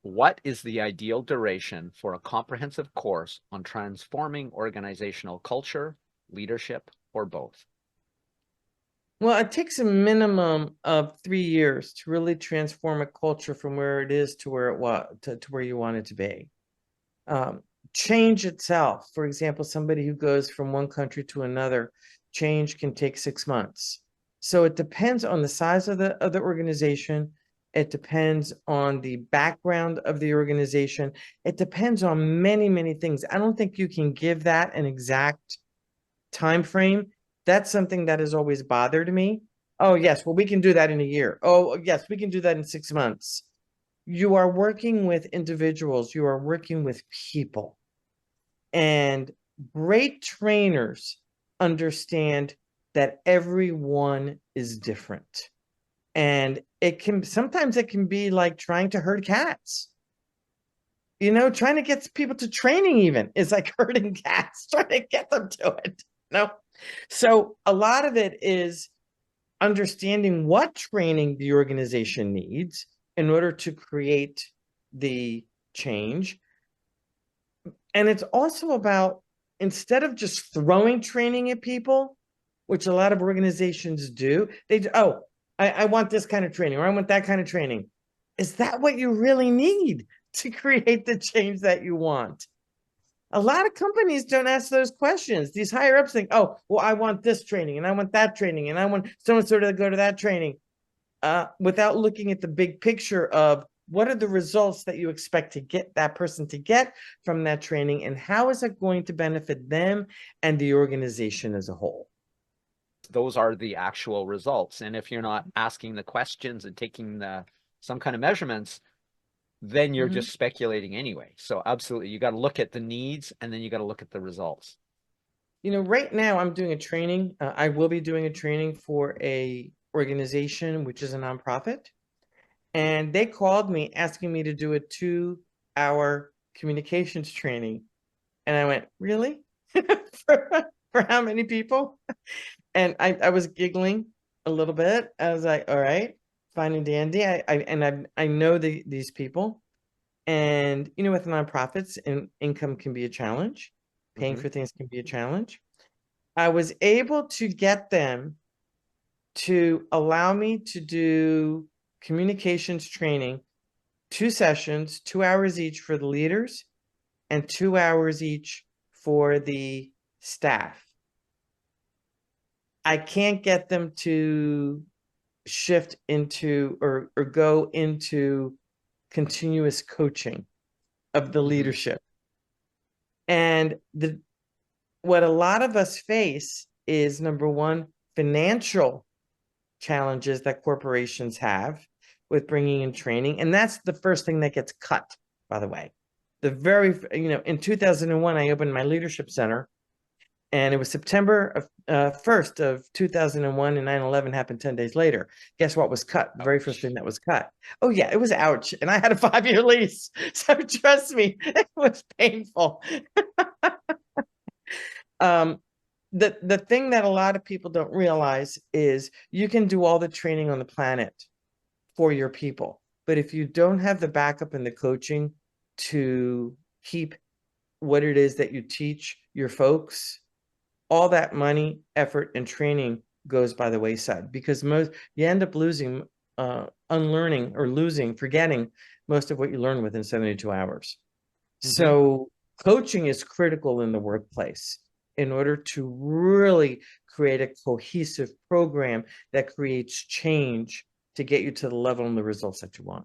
What is the ideal duration for a comprehensive course on transforming organizational culture, leadership, or both? Well, it takes a minimum of 3 years to really transform a culture from where it is to where it was to where you want it to be. Um, Change itself, for example, somebody who goes from one country to another, change can take 6 months. So it depends on the size of the organization. It depends on the background of the organization. It depends on many, many things. I don't think you can give that an exact time frame. That's something that has always bothered me. Oh, yes, well, we can do that in a year. Oh, yes, we can do that in 6 months. You are working with individuals, you are working with people, and great trainers understand that everyone is different. And sometimes it can be like trying to herd cats. Trying to get people to training even is like herding cats, trying to get them to it. No. So a lot of it is understanding what training the organization needs in order to create the change. And it's also about, instead of just throwing training at people, which a lot of organizations do, I want this kind of training, or I want that kind of training. Is that what you really need to create the change that you want? A lot of companies don't ask those questions. These higher ups think, oh, well, I want this training and I want that training and I want someone sort of go to that training, without looking at the big picture of what are the results that you expect to get that person to get from that training, and how is it going to benefit them and the organization as a whole. Those are the actual results. And if you're not asking the questions and taking some kind of measurements, then you're Mm-hmm. just speculating anyway. So absolutely, you got to look at the needs and then you got to look at the results. Right now I'm doing a training. I will be doing a training for a organization, which is a nonprofit. And they called me asking me to do a 2-hour communications training. And I went, really? for, for how many people? And I was giggling a little bit. I was like, all right, fine and dandy. I know these people. And with nonprofits, income can be a challenge. Paying Mm-hmm. for things can be a challenge. I was able to get them to allow me to do communications training, 2 sessions, 2 hours each for the leaders and 2 hours each for the staff. I can't get them to shift into or go into continuous coaching of the Mm-hmm. leadership. And what a lot of us face is, number one, financial challenges that corporations have with bringing in training. And that's the first thing that gets cut, by the way. In 2001, I opened my leadership center, and it was September of 1st of 2001, and 9/11 happened 10 days later. Guess what was cut? The very first Ouch. thing that was cut. Oh yeah, it was ouch. And I had a 5-year lease. So trust me, it was painful. Um, the thing that a lot of people don't realize is you can do all the training on the planet for your people, but if you don't have the backup and the coaching to keep what it is that you teach your folks, all that money, effort, and training goes by the wayside, because you end up losing, unlearning or forgetting most of what you learn within 72 hours. Mm-hmm. So coaching is critical in the workplace in order to really create a cohesive program that creates change to get you to the level and the results that you want.